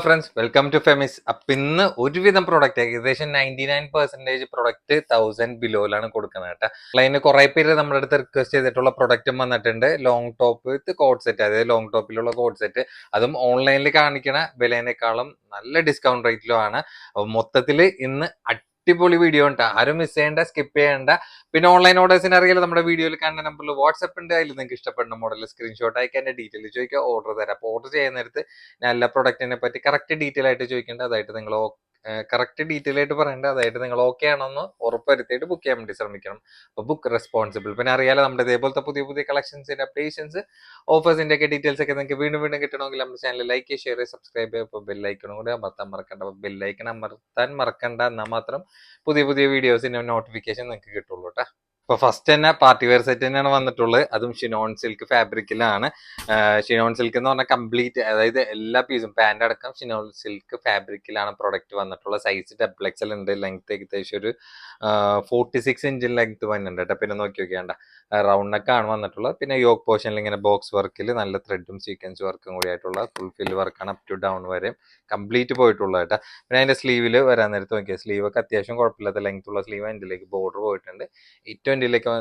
Friends, welcome to Femi's. അപ്പൊ ഇന്ന് ഒരുവിധം പ്രൊഡക്റ്റ് ഏകദേശം 99% പ്രൊഡക്റ്റ് 1000 ബിലോയിലാണ് കൊടുക്കുന്നത് കേട്ടോ. അതിന് കുറെ പേര് നമ്മുടെ അടുത്ത് റിക്വസ്റ്റ് ചെയ്തിട്ടുള്ള പ്രൊഡക്റ്റും വന്നിട്ടുണ്ട്. ലോങ് ടോപ്പ് വിത്ത് കോഡ് സെറ്റ്, അതായത് ലോങ് ടോപ്പിലുള്ള കോഡ് സെറ്റ്, അതും ഓൺലൈനിൽ കാണിക്കണ വിലേനേക്കാളും നല്ല ഡിസ്കൗണ്ട് റേറ്റിലും ആണ്. അപ്പൊ മൊത്തത്തിൽ ഇന്ന് അടിപൊളി വീഡിയോ ഉണ്ട്, ആരും മിസ് ചെയ്യേണ്ട, സ്കിപ്പ് ചെയ്യേണ്ട. പിന്നെ ഓൺലൈൻ ഓർഡേഴ്സിന് അറിയാലോ, നമ്മുടെ വീഡിയോയിൽ കാണുന്ന നമ്പറിൽ വാട്സ്ആപ്പ് ഉണ്ട്. അതിൽ നിങ്ങൾക്ക് ഇഷ്ടപ്പെടുന്ന മോഡൽ സ്ക്രീൻഷോട്ട് അയക്കാൻ, ഡീറ്റെയിൽ ചോദിക്കുക, ഓർഡർ തരാം. അപ്പോൾ ഓർഡർ ചെയ്യുന്ന നേരത്ത് ഞാൻ എല്ലാ പ്രൊഡക്റ്റിനെ പറ്റി കറക്റ്റ് ഡീറ്റെയിൽ ആയിട്ട് ചോദിക്കേണ്ട, അതായിട്ട് നിങ്ങൾ കറക്റ്റ് ഡീറ്റെയിൽ ആയിട്ട് പറയേണ്ട, അതായിട്ട് നിങ്ങൾ ഓക്കെ ആണോന്ന് ഉറപ്പുവരുത്തിയിട്ട് ബുക്ക് ചെയ്യാൻ വേണ്ടി ശ്രമിക്കണം. അപ്പോൾ ബുക്ക് റെസ്പോൺസിബിൾ. പിന്നെ അറിയാലോ, നമ്മുടെ ഇതേപോലത്തെ പുതിയ പുതിയ കളക്ഷൻസിന്റെ അപ്ഡേഷൻസ്, ഓഫേഴ്സിന്റെ ഒക്കെ ഡീറ്റെയിൽസ് ഒക്കെ നിങ്ങൾക്ക് വീണ്ടും വീണ്ടും കിട്ടണമെങ്കിൽ നമ്മുടെ ചാനൽ ലൈക്ക്, ഷെയർ, സബ്സ്ക്രൈബ് ചെയ്യുക. അപ്പോൾ ബെല്ലൈക്കണും കൂടി അമർത്താൻ മറക്കണ്ട. അപ്പോൾ ബെല്ലൈക്കൺ അമർത്താൻ മറക്കണ്ട, എന്നാൽ മാത്രം പുതിയ പുതിയ വീഡിയോസിന്റെ നോട്ടിഫിക്കേഷൻ നിങ്ങൾക്ക് കിട്ടുള്ളൂ കേട്ടോ. ഇപ്പൊ ഫസ്റ്റ് തന്നെ പാർട്ടി വെയർ സെറ്റ് തന്നെയാണ് വന്നിട്ടുള്ളത്, അതും ഷിനോൺ സിൽക്ക് ഫാബ്രിക്കിലാണ്. ഷിനോൺ സിൽക്ക് എന്ന് പറഞ്ഞാൽ കംപ്ലീറ്റ്, അതായത് എല്ലാ പീസും പാന്റ് അടക്കം ഷിനോൺ സിൽക്ക് ഫാബ്രിക്കിലാണ് പ്രൊഡക്റ്റ് വന്നിട്ടുള്ളത്. സൈസ് XXL ഉണ്ട്, ലെങ്ത് ഏകദേശം ഒരു 46 ഇഞ്ച് ലെങ്ത് വന്നിട്ടുണ്ട് കേട്ടോ. പിന്നെ നോക്കി നോക്കിയാണ്ട റൗണ്ട് നെക്ക് ആണ് വന്നിട്ടുള്ളത്. പിന്നെ യോക്ക് പോർഷനിൽ ഇങ്ങനെ ബോക്സ് വർക്കിൽ നല്ല ത്രെഡും സീക്വൻസ് വർക്കും കൂടി ആയിട്ടുള്ള ഫുൾഫിൽ വർക്കാണ്, അപ് ടു ഡൗൺ വരെ കംപ്ലീറ്റ് പോയിട്ടുള്ളത് കേട്ടോ. പിന്നെ അതിന്റെ സ്ലീവിൽ വരാൻ നേരത്ത് നോക്കിയാൽ സ്ലീവ് ഒക്കെ അത്യാവശ്യം കുഴപ്പമില്ലാത്ത ലെങ്ത് ഉള്ള സ്ലീവ്, അതിലേക്ക് ബോർഡർ പോയിട്ടുണ്ട്. 820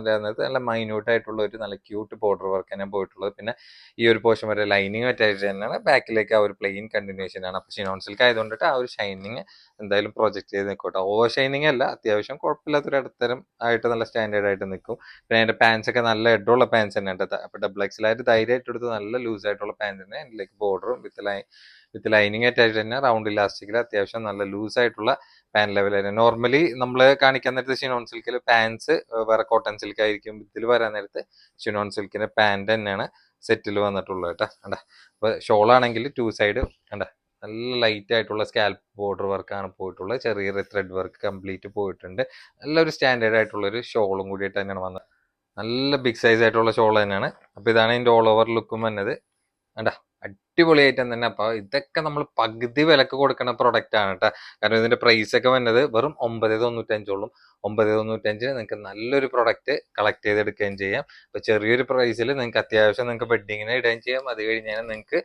വരുന്നത് നല്ല മൈന്യൂട്ട് ആയിട്ടുള്ള ഒരു നല്ല ക്യൂട്ട് ബോർഡർ വർക്ക് തന്നെ പോയിട്ടുള്ളത്. പിന്നെ ഈ ഒരു പോർഷൻ വരെ ലൈനിങ് അറ്റാച്ച് തന്നെയാണ്, ബാക്കിലേക്ക് ആ ഒരു പ്ലെയിൻ കണ്ടിന്യൂഷൻ ആണ്. അപ്പോൾ ഷിനോൺ സിൽക്ക് ആയതുകൊണ്ടിട്ട് ആ ഒരു ഷൈനിങ് എന്തായാലും പ്രൊജക്ട് ചെയ്ത് നിൽക്കട്ടെ. ഓവർ ഷൈനിങ് അല്ല, അത്യാവശ്യം കുഴപ്പമില്ലാത്തൊരു ഇടത്തരം ആയിട്ട് നല്ല സ്റ്റാൻഡേർഡ് ആയിട്ട് നിൽക്കും. പിന്നെ അതിന്റെ പാൻസ് ഒക്കെ നല്ല എഡുള്ള പാൻസ് തന്നെ ഉണ്ട്. അപ്പോൾ XXL ആയിട്ട് ധൈര്യമായിട്ട് എടുത്ത് നല്ല ലൂസ് ആയിട്ടുള്ള പാൻസ് തന്നെ, അതിലേക്ക് ബോർഡറും വിത്ത് ലൈനിങ് അറ്റാച്ച് തന്നെ, റൗണ്ട് ഇലാസ്റ്റിക്കിൽ അത്യാവശ്യം നല്ല ലൂസ് ആയിട്ടുള്ള പാൻ ലെവൽ തന്നെ. നോർമലി നമ്മൾ കാണിക്കാൻ നേരത്ത് ഷിനോൺ സിൽക്കിൽ പാൻസ് വേറെ കോട്ടൺ സിൽക്ക് ആയിരിക്കും. ഇതിൽ വരാൻ നേരത്ത് ഷിനോൺ സിൽക്കിന്റെ പാൻറ് തന്നെയാണ് സെറ്റിൽ വന്നിട്ടുള്ളത് കേട്ടോ. കണ്ട, അപ്പൊ ഷോൾ ആണെങ്കിൽ 2 സൈഡ് കണ്ട നല്ല ലൈറ്റ് ആയിട്ടുള്ള സ്കാൽപ്പ് ബോർഡർ വർക്കാണ് പോയിട്ടുള്ളത്. ചെറിയ ത്രെഡ് വർക്ക് കംപ്ലീറ്റ് പോയിട്ടുണ്ട്. നല്ലൊരു സ്റ്റാൻഡേർഡ് ആയിട്ടുള്ള ഒരു ഷോളും കൂടിയിട്ട് തന്നെയാണ് വന്നത്. നല്ല ബിഗ് സൈസ് ആയിട്ടുള്ള ഷോൾ തന്നെയാണ്. അപ്പൊ ഇതാണ് ഇതിന്റെ ഓൾ ഓവർ ലുക്കും വന്നത്. കണ്ട, അടിപൊളി ഐറ്റം തന്നെ. അപ്പൊ ഇതൊക്കെ നമ്മൾ പകുതി വിലക്ക് കൊടുക്കുന്ന പ്രൊഡക്റ്റ് ആണ് കേട്ടോ. കാരണം ഇതിന്റെ പ്രൈസ് ഒക്കെ വന്നത് വെറും 995 995 നിങ്ങൾക്ക് നല്ലൊരു പ്രൊഡക്റ്റ് കളക്ട് ചെയ്തെടുക്കുകയും ചെയ്യാം. അപ്പൊ ചെറിയൊരു പ്രൈസിൽ നിങ്ങൾക്ക് അത്യാവശ്യം നിങ്ങൾക്ക് വെഡിങ്ങിന് ഇടുകയും ചെയ്യാം. അത് കഴിഞ്ഞാൽ നിങ്ങൾക്ക്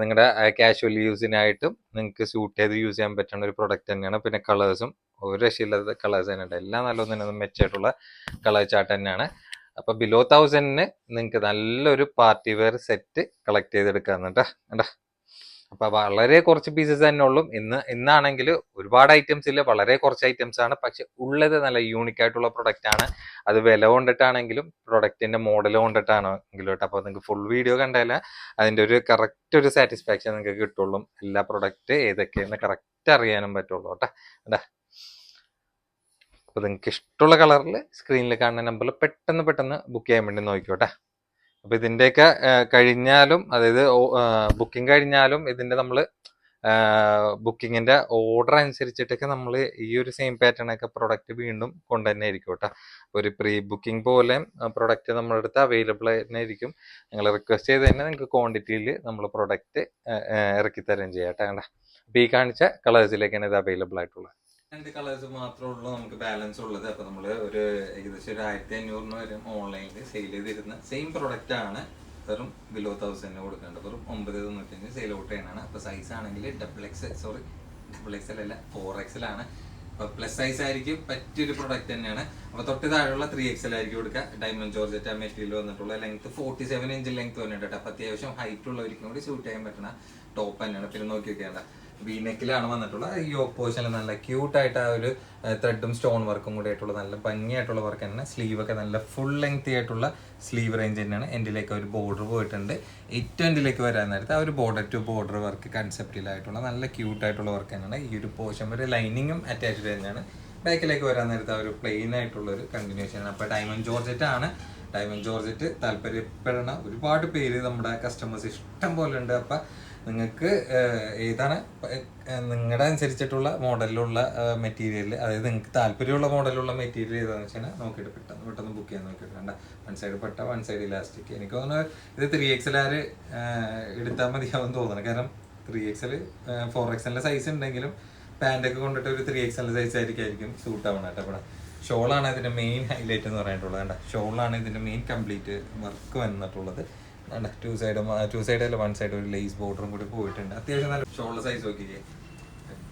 നിങ്ങളുടെ കാഷ്വൽ യൂസിനായിട്ടും നിങ്ങൾക്ക് സ്യൂട്ട് ചെയ്ത് യൂസ് ചെയ്യാൻ പറ്റുന്ന ഒരു പ്രൊഡക്റ്റ് തന്നെയാണ്. പിന്നെ കളേഴ്സും ഒരു രക്ഷയില്ലാത്ത കളേഴ്സ് തന്നെ ഉണ്ട്. എല്ലാം നല്ലൊന്നും മെച്ചമായിട്ടുള്ള കളർ ചാർട്ട് തന്നെയാണ്. അപ്പൊ ബിലോ 1000 നിങ്ങൾക്ക് നല്ലൊരു പാർട്ടി വെയർ സെറ്റ് കളക്ട് ചെയ്തെടുക്കാന്നുണ്ടാ. അപ്പൊ വളരെ കുറച്ച് പീസസ് തന്നെ ഉള്ളൂ. ഇന്നാണെങ്കിൽ ഒരുപാട് ഐറ്റംസ് ഇല്ല, വളരെ കുറച്ച് ഐറ്റംസ് ആണ്. പക്ഷെ ഉള്ളത് നല്ല യൂണിക് ആയിട്ടുള്ള പ്രൊഡക്റ്റ് ആണ്. അത് വില കൊണ്ടിട്ടാണെങ്കിലും പ്രൊഡക്റ്റിന്റെ മോഡൽ കൊണ്ടിട്ടാണെങ്കിലും കേട്ടോ. അപ്പൊ നിങ്ങൾക്ക് ഫുൾ വീഡിയോ കണ്ടാൽ അതിന്റെ ഒരു കറക്റ്റ് ഒരു സാറ്റിസ്ഫാക്ഷൻ നിങ്ങൾക്ക് കിട്ടുള്ളൂ. എല്ലാ പ്രൊഡക്റ്റ് ഏതൊക്കെയെന്ന് കറക്റ്റ് അറിയാനും പറ്റുള്ളൂ കേട്ടോ. അപ്പൊ നിങ്ങൾക്ക് ഇഷ്ടമുള്ള കളറിൽ സ്ക്രീനിൽ കാണുന്ന നമ്പറിൽ പെട്ടെന്ന് ബുക്ക് ചെയ്യാൻ വേണ്ടി നോക്കിക്കോട്ടെ. അപ്പൊ ഇതിന്റെയൊക്കെ കഴിഞ്ഞാലും, അതായത് ബുക്കിംഗ് കഴിഞ്ഞാലും ഇതിന്റെ നമ്മൾ ബുക്കിങ്ങിന്റെ ഓർഡർ അനുസരിച്ചിട്ടൊക്കെ നമ്മൾ ഈ ഒരു സെയിം പാറ്റേൺ ഒക്കെ പ്രൊഡക്റ്റ് വീണ്ടും കൊണ്ടുതന്നെ ആയിരിക്കും കേട്ടോ. ഒരു പ്രീ ബുക്കിംഗ് പോലെ പ്രൊഡക്റ്റ് നമ്മുടെ അടുത്ത് അവൈലബിൾ ആയിരിക്കും. നിങ്ങൾ റിക്വസ്റ്റ് ചെയ്ത് തന്നെ നിങ്ങൾക്ക് ക്വാണ്ടിറ്റിയിൽ നമ്മൾ പ്രൊഡക്റ്റ് ഇറക്കി തരുകയും ചെയ്യാം കേട്ടോ. അപ്പൊ ഈ കാണിച്ച കളേഴ്സിലേക്കാണ് ഇത് അവൈലബിൾ ആയിട്ടുള്ളത്. 2 കളേഴ്സ് മാത്രമേ ഉള്ളൂ നമുക്ക് ബാലൻസ് ഉള്ളത്. അപ്പൊ നമ്മള് ഒരു ഏകദേശം ഒരു 1500 വരെ ഓൺലൈനിൽ സെയിൽ ചെയ്തിരുന്ന സെയിം പ്രൊഡക്റ്റ് ആണ് വെറും ബിലോ 1000 കൊടുക്കേണ്ടത്. വെറും 995 സെയിൽ ഔട്ട് ചെയ്യാനാണ്. അപ്പൊ സൈസ് ആണെങ്കിൽ XXL അല്ല, 4XL ആണ്. അപ്പൊ പ്ലസ് സൈസ് ആയിരിക്കും, പറ്റിയൊരു പ്രൊഡക്റ്റ് തന്നെയാണ്. അപ്പൊ തൊട്ട് താഴെയുള്ള 3XL ആയിരിക്കും കൊടുക്കുക. ഡയമണ്ട് ജോർജറ്റ് മെറ്റീരിയൽ വന്നിട്ടുള്ള ലെങ്ത് 47 ഇഞ്ച് ലെങ്ത് വന്നിട്ടുണ്ട്. അപ്പൊ അത്യാവശ്യം ഹൈറ്റ് ഉള്ളവർക്കും കൂടി സ്യൂട്ട് ചെയ്യാൻ പറ്റുന്ന ടോപ്പ് തന്നെയാണ്. പിന്നെ നോക്കി വെക്കേണ്ട വീനെക്കിലാണ് വന്നിട്ടുള്ളത്. ഈ യോക്ക് പോർഷനിൽ നല്ല ക്യൂട്ടായിട്ട് ആ ഒരു ത്രെഡും സ്റ്റോൺ വർക്കും കൂടി ആയിട്ടുള്ള നല്ല ഭംഗിയായിട്ടുള്ള വർക്ക് തന്നെ. സ്ലീവ് ഒക്കെ നല്ല ഫുൾ ലെങ്ത് ആയിട്ടുള്ള സ്ലീവ് റേഞ്ച് തന്നെയാണ്. എൻഡിലേക്ക് ഒരു ബോർഡർ പോയിട്ടുണ്ട്. 820 വരാൻ നേരത്തെ ആ ഒരു ബോർഡർ ടു ബോർഡർ വർക്ക് കൺസെപ്റ്റിലായിട്ടുള്ള നല്ല ക്യൂട്ടായിട്ടുള്ള വർക്ക് തന്നെയാണ്. ഈ ഒരു പോർഷൻ വരെ ലൈനിങ്ങും അറ്റാച്ച്ഡ് തന്നെയാണ്. ബാക്കിലേക്ക് വരാൻ നേരത്തെ ആ ഒരു പ്ലെയിൻ ആയിട്ടുള്ള ഒരു കണ്ടിന്യൂഷൻ ആണ്. അപ്പോൾ ഡയമണ്ട് ജോർജറ്റ് ആണ്. ഡയമണ്ട് ജോർജറ്റ് താല്പര്യപ്പെടുന്ന ഒരുപാട് പേര് നമ്മുടെ കസ്റ്റമേഴ്സ് ഇഷ്ടം പോലെ ഉണ്ട്. അപ്പം നിങ്ങൾക്ക് ഏതാണ് നിങ്ങളുടെ അനുസരിച്ചിട്ടുള്ള മോഡലിലുള്ള മെറ്റീരിയൽ, അതായത് നിങ്ങൾക്ക് താല്പര്യമുള്ള മോഡലുള്ള മെറ്റീരിയൽ ഏതാണെന്ന് വെച്ചാൽ നോക്കിയിട്ട് പെട്ടെന്ന് ബുക്ക് ചെയ്യാൻ നോക്കിയിട്ട് വേണ്ട. 1 സൈഡ് പട്ട, 1 സൈഡ് ഇലാസ്റ്റിക്. എനിക്ക് തോന്നുന്നു ഇത് 3XL എടുത്താൽ മതിയാവും തോന്നുന്നു. കാരണം 3XL 4XL സൈസ് ഉണ്ടെങ്കിലും പാൻറ്റൊക്കെ കൊണ്ടിട്ട് ഒരു 3XL സൈസ് ആയിരിക്കും സൂട്ട് ആവണം കേട്ടോ. ഇവിടെ ഷോളാണ് ഇതിന്റെ മെയിൻ ഹൈലൈറ്റ് എന്ന് പറഞ്ഞിട്ടുള്ളത്. ഷോളാണ് ഇതിന്റെ മെയിൻ കംപ്ലീറ്റ് വർക്ക് വന്നിട്ടുള്ളത്. ടു സൈഡ് അല്ല, വൺ സൈഡ് ഒരു ലേസ് ബോർഡറും കൂടി പോയിട്ടുണ്ട്. അത്യാവശ്യം നല്ല ഷോൾഡർ സൈസ് നോക്കിയേ,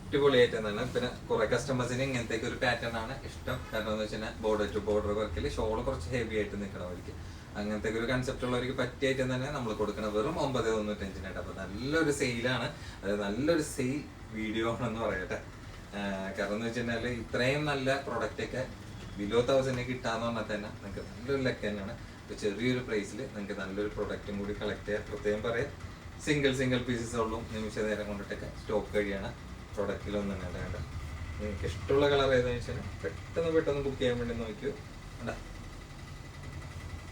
അടിപൊളിയായിട്ടാണ്. പിന്നെ കുറെ കസ്റ്റമേഴ്സിന് ഇങ്ങനത്തെ ഒരു പാറ്റേൺ ആണ് ഇഷ്ടം. കാരണം എന്ന് വെച്ചാൽ ബോർഡർ ടു ബോർഡർ വർക്കിൽ ഷോൾ കുറച്ച് ഹെവി ആയിട്ട് നിൽക്കണം അവർക്ക്. അങ്ങനത്തെ ഒരു കൺസെപ്റ്റ് ഉള്ളവർക്ക് പറ്റിയായിട്ട് തന്നെ നമ്മൾ കൊടുക്കണം. വെറും 995 അപ്പൊ നല്ലൊരു സെയിലാണ്, അത് നല്ലൊരു സെയിൽ വീഡിയോ ആണെന്ന് പറയട്ടെ. കാരണം എന്ന് വെച്ചാൽ ഇത്രയും നല്ല പ്രൊഡക്റ്റ് ഒക്കെ ബിലോ 1000 കിട്ടാന്ന് പറഞ്ഞാൽ തന്നെ നിങ്ങൾക്ക് നല്ലൊരു ലക്ക് തന്നെയാണ്. ഇപ്പൊ ചെറിയൊരു പ്രൈസിൽ നിങ്ങൾക്ക് നല്ലൊരു പ്രൊഡക്റ്റും കൂടി കളക്ട് ചെയ്യാം. പ്രത്യേകം പറയാം, സിംഗിൾ പീസസ് ഉള്ളൂ, നിമിഷ നേരം കൊണ്ടിട്ടൊക്കെ സ്റ്റോക്ക് കഴിയാണ് പ്രൊഡക്റ്റിലൊന്നും തന്നെ വേണ്ട. നിങ്ങൾക്ക് ഇഷ്ടമുള്ള കളർ ഏതാണെന്ന് വെച്ചാൽ പെട്ടെന്ന് ബുക്ക് ചെയ്യാൻ വേണ്ടി നോക്കിയോ.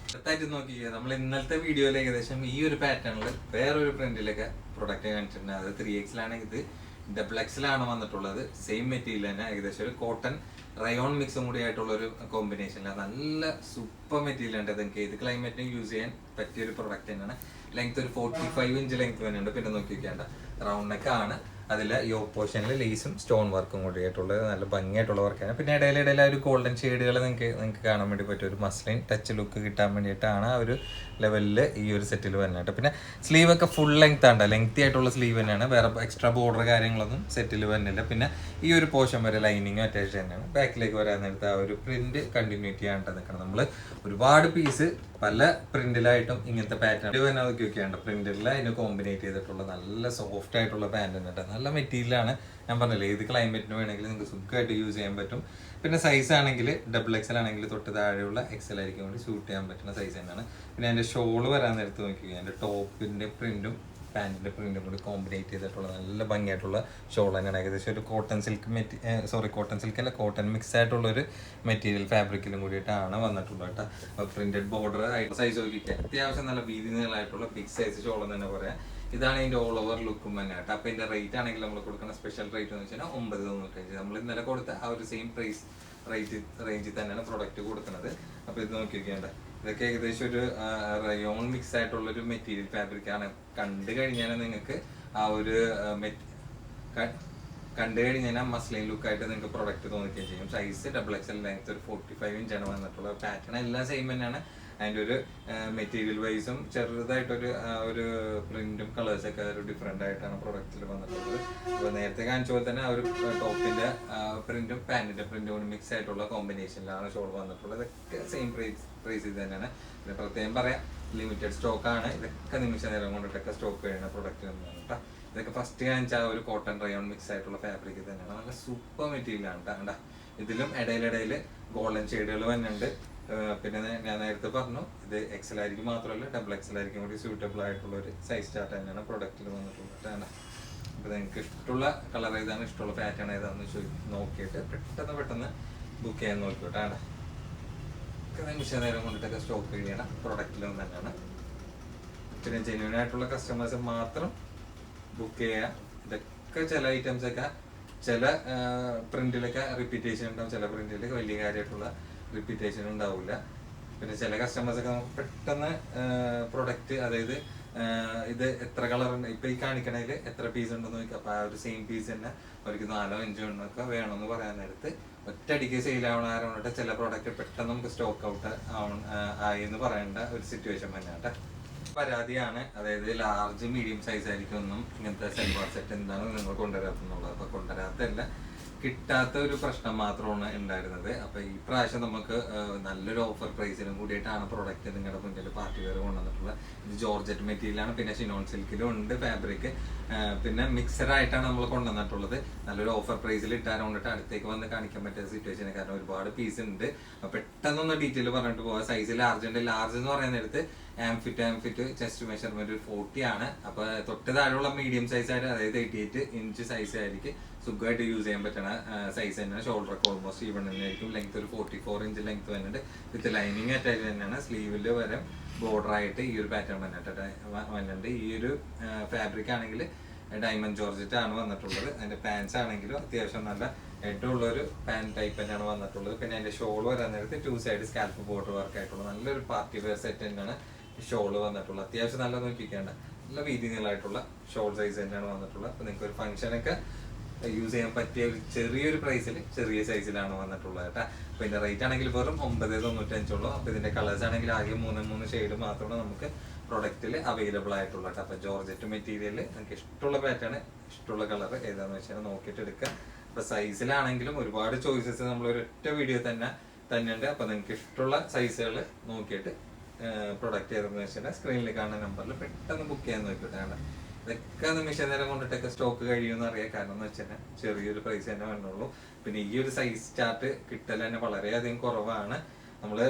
അടുത്തായിട്ട് നോക്കിക്കുക, നമ്മൾ ഇന്നലത്തെ വീഡിയോയിൽ ഏകദേശം ഈ ഒരു പാറ്റേണിൽ വേറൊരു പ്രിന്റിലൊക്കെ പ്രൊഡക്റ്റ് കാണിച്ചിട്ടുണ്ട്. അത് 3Xലാണെങ്കിൽ ഇത് XXലാണ് വന്നിട്ടുള്ളത്. സെയിം മെറ്റീരിയൽ തന്നെ, ഏകദേശം ഒരു കോട്ടൺ റയോൺ മിക്സും കൂടി ആയിട്ടുള്ള ഒരു കോമ്പിനേഷനിലാണ്. നല്ല സൂപ്പർ മെറ്റീരിയൽ ഉണ്ട്. നിങ്ങൾക്ക് ഏത് ക്ലൈമറ്റിനും യൂസ് ചെയ്യാൻ പറ്റിയ ഒരു പ്രൊഡക്റ്റ് തന്നെയാണ്. ലെങ്ത് ഒരു 45 ഇഞ്ച് ലെങ്ത് തന്നെയുണ്ട്. പിന്നെ നോക്കി വെക്കേണ്ട റൗണ്ട് നെക്ക് ആണ്. അതിൽ യോക്ക് പോർഷനിൽ ലേസും സ്റ്റോൺ വർക്കും കൂടി ആയിട്ടുള്ളത് നല്ല ഭംഗിയായിട്ടുള്ള വർക്കാണ്. പിന്നെ ഇടയിലിടയിൽ ആ ഒരു ഗോൾഡൻ ഷെയ്ഡുകൾ നിങ്ങൾക്ക് കാണാൻ വേണ്ടി പറ്റും. ഒരു മസ്ലിൻ ടച്ച് ലുക്ക് കിട്ടാൻ വേണ്ടിയിട്ടാണ് ആ ഒരു ലെവലിൽ ഈ ഒരു സെറ്റിൽ വരുന്നത്. പിന്നെ സ്ലീവ് ഒക്കെ ഫുൾ ലെങ്ത് ആണ്, ലെങ്തി ആയിട്ടുള്ള സ്ലീവ് തന്നെയാണ്. വേറെ എക്സ്ട്രാ ബോർഡർ കാര്യങ്ങളൊന്നും സെറ്റിൽ വരുന്നില്ല. പിന്നെ ഈ ഒരു പോർഷൻ വരെ ലൈനിങ് അറ്റാച്ച് തന്നെയാണ്. ബാക്കിലേക്ക് വരാൻ നേരത്തെ ആ ഒരു പ്രിന്റ് കണ്ടിന്യൂറ്റി ആണ് നിൽക്കണം. നമ്മൾ ഒരുപാട് പീസ് പല പ്രിന്റിലായിട്ടും ഇങ്ങനത്തെ പാറ്റേൺ തന്നെ നോക്കിയൊക്കെയാണ്. പ്രിന്റിൽ അതിന് കോമ്പിനേറ്റ് ചെയ്തിട്ടുള്ള നല്ല സോഫ്റ്റ് ആയിട്ടുള്ള പാൻറ് ഉണ്ട്. നല്ല മെറ്റീരിയലാണ്. ഞാൻ പറഞ്ഞില്ലേ, ഏത് ക്ലൈമറ്റിന് വേണമെങ്കിലും നിങ്ങൾക്ക് സുഖമായിട്ട് യൂസ് ചെയ്യാൻ പറ്റും. പിന്നെ സൈസ് ആണെങ്കിൽ XXL ആണെങ്കിൽ തൊട്ട് താഴെയുള്ള XL ആയിരിക്കും വേണ്ടി സൂട്ട് ചെയ്യാൻ പറ്റുന്ന സൈസ് തന്നെയാണ്. പിന്നെ അതിൻ്റെ ഷോള് വരാൻ നേരത്ത് നോക്കുക, അതിൻ്റെ ടോപ്പിൻ്റെ പ്രിന്റും പാൻറ്റിൻ്റെ പ്രിന്റും കൂടി കോമ്പിനേറ്റ് ചെയ്തിട്ടുള്ള നല്ല ഭംഗിയായിട്ടുള്ള ഷോൾ തന്നെയാണ്. ഏകദേശം ഒരു കോട്ടൺ സിൽക്ക് അല്ല, കോട്ടൺ മിക്സ് ആയിട്ടുള്ള ഒരു മെറ്റീരിയൽ ഫാബ്രിക്കിലും കൂടിയിട്ടാണ് വന്നിട്ടുള്ളത് കേട്ടോ. പ്രിന്റഡ് ബോർഡർ ആയിട്ട് സൈസ് നോക്കിക്കുക, അത്യാവശ്യം നല്ല വീതി നീളമായിട്ടുള്ള ബിഗ് സൈസ് ഷോൾ എന്ന് തന്നെ പറയാം. ഇതാണ് ഇതിന്റെ ഓൾ ഓവർ ലുക്കും തന്നെ കേട്ടോ. അപ്പൊ ഇതിന്റെ റേറ്റ് ആണെങ്കിൽ നമ്മൾ കൊടുക്കുന്ന സ്പെഷ്യൽ റേറ്റ് എന്ന് വെച്ചാൽ 995. നമ്മൾ ഇന്നലെ കൊടുത്ത ആ ഒരു സെയിം പ്രൈസ് റേഞ്ചിൽ തന്നെയാണ് പ്രൊഡക്റ്റ് കൊടുക്കുന്നത്. അപ്പൊ ഇത് നോക്കിയിരിക്കേണ്ട, ഇതൊക്കെ ഏകദേശം ഒരു റയോൺ മിക്സ് ആയിട്ടുള്ള ഒരു മെറ്റീരിയൽ ഫാബ്രിക് ആണ്. കണ്ടു കഴിഞ്ഞാൽ നിങ്ങൾക്ക് ആ ഒരു മസ്ലിൻ ലുക്കായിട്ട് നിങ്ങൾക്ക് പ്രൊഡക്റ്റ് തോന്നിക്കുകയും ചെയ്യും. സൈസ് XXL, ലെങ്ത് ഒരു 45 ഇഞ്ചാണ് വന്നിട്ടുള്ളത്. പാറ്റേൺ എല്ലാം സെയിം തന്നെയാണ്. അതിൻ്റെ ഒരു മെറ്റീരിയൽ വൈസും ചെറുതായിട്ടൊരു പ്രിന്റും കളേഴ്സൊക്കെ ഒരു ഡിഫറെൻ്റ് ആയിട്ടാണ് പ്രൊഡക്റ്റിൽ വന്നിട്ടുള്ളത്. അപ്പോൾ നേരത്തെ കാണിച്ച പോലെ തന്നെ ആ ഒരു ടോപ്പിൻ്റെ പ്രിന്റും പാൻറ്റിൻ്റെ പ്രിന്റും കൂടി മിക്സ് ആയിട്ടുള്ള കോമ്പിനേഷനിലാണ് ഷോൾ വന്നിട്ടുള്ളത്. ഇതൊക്കെ സെയിം പ്രൈസ് ഇത് തന്നെയാണ്. പിന്നെ പ്രത്യേകം പറയാം, ലിമിറ്റഡ് സ്റ്റോക്കാണ്. ഇതൊക്കെ നിമിഷ നേരം കൊണ്ടിട്ടൊക്കെ സ്റ്റോക്ക് കഴിയുന്ന പ്രൊഡക്റ്റ് തന്നെയാണ് കേട്ടോ. ഇതൊക്കെ ഫസ്റ്റ് കാണിച്ച ഒരു കോട്ടൺ റയോൺ മിക്സ് ആയിട്ടുള്ള ഫാബ്രിക് തന്നെയാണ്. നല്ല സൂപ്പർ മെറ്റീരിയൽ ആണ് കേട്ടോ. ഇതിലും ഇടയിലിടയിൽ ഗോൾഡൻ ഷെയ്ഡുകൾ വന്നിട്ടുണ്ട്. പിന്നെ ഞാൻ നേരത്തെ പറഞ്ഞു, ഇത് XL ആയിരിക്കും മാത്രമല്ല XXL ആയിരിക്കും കൂടി സ്യൂട്ടബിൾ ആയിട്ടുള്ള ഒരു സൈസ് ചാർട്ട് തന്നെയാണ് പ്രൊഡക്റ്റിൽ വന്നിട്ടുള്ളത്. അപ്പോൾ നിങ്ങൾക്ക് ഇഷ്ടമുള്ള കളർ ഏതാണ്, ഇഷ്ടമുള്ള പാറ്റേൺ ഏതാണെന്ന് നോക്കിയിട്ട് പെട്ടെന്ന് ബുക്ക് ചെയ്യാൻ നോക്കിക്കോട്ടെ. നിമിഷ നേരം കൊണ്ടിട്ടൊക്കെ സ്റ്റോക്ക് ചെയ്യണം പ്രൊഡക്റ്റിലും തന്നെയാണ്. പിന്നെ ജെന്യൂൻ ആയിട്ടുള്ള കസ്റ്റമേഴ്സ് മാത്രം ബുക്ക് ചെയ്യുക. ഇതൊക്കെ ചില ഐറ്റംസ് ഒക്കെ ചില പ്രിന്റിലൊക്കെ റിപ്പീറ്റേഷൻ ഉണ്ടാവും, ചില പ്രിന്റിലൊക്കെ വലിയ കാര്യമായിട്ടുള്ള റിപ്പീറ്റേഷൻ ഉണ്ടാവില്ല. പിന്നെ ചില കസ്റ്റമേഴ്സ് ഒക്കെ നമുക്ക് പെട്ടെന്ന് പ്രൊഡക്റ്റ്, അതായത് ഇത് എത്ര കളർ ഉണ്ട്, ഇപ്പൊ ഈ കാണിക്കണതിൽ എത്ര പീസ് ഉണ്ടെന്ന് നോക്കുക. അപ്പൊ ആ ഒരു സെയിം പീസ് തന്നെ അവർക്ക് 4-5 എണ്ണമൊക്കെ വേണമെന്ന് പറയാൻ നേരത്ത് ഒറ്റയടിക്ക് സെയിൽ ആവണാരോട്ട് ചില പ്രോഡക്റ്റ് പെട്ടെന്ന് നമുക്ക് സ്റ്റോക്ക് ഔട്ട് ആയി എന്ന് പറയേണ്ട ഒരു സിറ്റുവേഷൻ തന്നെയാട്ടെ. പരാതിയാണ്, അതായത് ലാർജ് മീഡിയം സൈസ് ആയിരിക്കും ഒന്നും ഇങ്ങനത്തെ സൽവാർ സെറ്റ് എന്താണ് നിങ്ങൾ കൊണ്ടുവരാത്തുന്നുള്ളത്. അപ്പൊ കൊണ്ടുവരാത്തല്ല, കിട്ടാത്ത ഒരു പ്രശ്നം മാത്രമാണ് ഉണ്ടായിരുന്നത്. അപ്പൊ ഈ പ്രാവശ്യം നമുക്ക് നല്ലൊരു ഓഫർ പ്രൈസിനും കൂടിയിട്ടാണ് പ്രൊഡക്റ്റ് നിങ്ങളുടെ മുന്നിൽ പാർട്ടി വെയർ കൊണ്ടുവന്നിട്ടുള്ളത്. ഇത് ജോർജറ്റ് മെറ്റീരിയലാണ്. പിന്നെ ഷിനോൺ സിൽക്കിലും ഉണ്ട് ഫാബ്രിക്. പിന്നെ മിക്സഡ് ആയിട്ടാണ് നമ്മൾ കൊണ്ടുവന്നിട്ടുള്ളത്. നല്ലൊരു ഓഫർ പ്രൈസിൽ ഇട്ടാറുകൊണ്ടിട്ട് അടുത്തേക്ക് വന്ന് കാണിക്കാൻ പറ്റിയ സിറ്റുവേഷൻ, കാരണം ഒരുപാട് പീസ് ഉണ്ട്. പെട്ടെന്നൊന്ന് ഡീറ്റെയിൽ പറഞ്ഞിട്ട് പോകാം. സൈസ് ലാർജ് ഉണ്ട്. ലാർജ് എന്ന് പറയുന്ന നേരത്ത് ആംഫിറ്റ് ചെസ്റ്റ് മെഷർമെന്റ് ഒരു 40 ആണ്. അപ്പൊ തൊട്ട് താഴെയുള്ള മീഡിയം സൈസ് ആയിട്ട്, അതായത് 88 ഇഞ്ച് സൈസ് ആയിരിക്കും സുഖമായിട്ട് യൂസ് ചെയ്യാൻ പറ്റുന്ന സൈസ് തന്നെയാണ്. ഷോൾഡർ ഒക്കെ ഓൾമോസ്റ്റ് ഈവൺ തന്നെയായിരിക്കും. ലെങ്ത് ഒരു 44 ഇഞ്ച് ലെങ്ത് വരുന്നുണ്ട്. വിത്ത് ലൈനിങ് അറ്റാച്ച് തന്നെയാണ്. സ്ലീവിൽ വരെ ബോർഡർ ആയിട്ട് ഈ ഒരു പാറ്റേൺ വന്നിട്ടുണ്ട്. ഈ ഒരു ഫാബ്രിക് ആണെങ്കിൽ ഡയമണ്ട് ജോർജറ്റ് ആണ് വന്നിട്ടുള്ളത്. അതിന്റെ പാൻസ് ആണെങ്കിലും അത്യാവശ്യം നല്ല ഹെഡുള്ളൊരു പാൻ ടൈപ്പ് തന്നെയാണ് വന്നിട്ടുള്ളത്. പിന്നെ അതിന്റെ ഷോൾ വരാൻ നേരത്ത് 2 സൈഡ് സ്കാൽപ്പ് ബോർഡർ വർക്ക് ആയിട്ടുള്ള നല്ലൊരു പാർട്ടി വെയർ സെറ്റ് തന്നെയാണ് ഷോള് വന്നിട്ടുള്ളത്. അത്യാവശ്യം നല്ല നോക്കിക്കേണ്ട നല്ല വീതി നീളമായിട്ടുള്ള ഷോൾ സൈസ് തന്നെയാണ് വന്നിട്ടുള്ളത്. അപ്പൊ നിങ്ങൾക്ക് ഒരു ഫംഗ്ഷനൊക്കെ യൂസ് ചെയ്യാൻ പറ്റിയ ഒരു ചെറിയൊരു പ്രൈസിൽ ചെറിയ സൈസിലാണ് വന്നിട്ടുള്ളത് കേട്ടോ. അപ്പൊ ഇതിന്റെ റേറ്റ് ആണെങ്കിൽ വെറും 995 ഉള്ളൂ. അപ്പൊ ഇതിന്റെ കളേഴ്സ് ആണെങ്കിൽ ആകെ 3 ഷെയ്ഡ് മാത്രമാണ് നമുക്ക് പ്രൊഡക്റ്റിൽ അവൈലബിൾ ആയിട്ടുള്ള. അപ്പൊ ജോർജറ്റ് മെറ്റീരിയൽ നിങ്ങൾക്ക് ഇഷ്ടമുള്ള പാറ്റേൺ, ഇഷ്ടമുള്ള കളർ ഏതാന്ന് വെച്ചാൽ നോക്കിയിട്ട് എടുക്കുക. അപ്പൊ സൈസിലാണെങ്കിലും ഒരുപാട് ചോയ്സസ് നമ്മൾ ഒരൊറ്റ വീഡിയോ തന്നെയുണ്ട്. അപ്പൊ നിങ്ങൾക്ക് ഇഷ്ടമുള്ള സൈസുകൾ നോക്കിയിട്ട് പ്രൊഡക്റ്റ് ഏതെന്ന് വെച്ചാൽ സ്ക്രീനിൽ കാണുന്ന നമ്പറിൽ പെട്ടെന്ന് ബുക്ക് ചെയ്യാൻ നോക്കിയിട്ടാണ്. ഇതൊക്കെ നിമിഷ നേരം കൊണ്ടിട്ടൊക്കെ സ്റ്റോക്ക് കഴിയുമെന്ന് അറിയാം. കാരണം എന്ന് വെച്ചാൽ ചെറിയൊരു പ്രൈസ് തന്നെ വേണ്ടുള്ളൂ. പിന്നെ ഈ ഒരു സൈസ് ചാർട്ട് കിട്ടൽ തന്നെ വളരെയധികം കുറവാണ്. നമ്മള്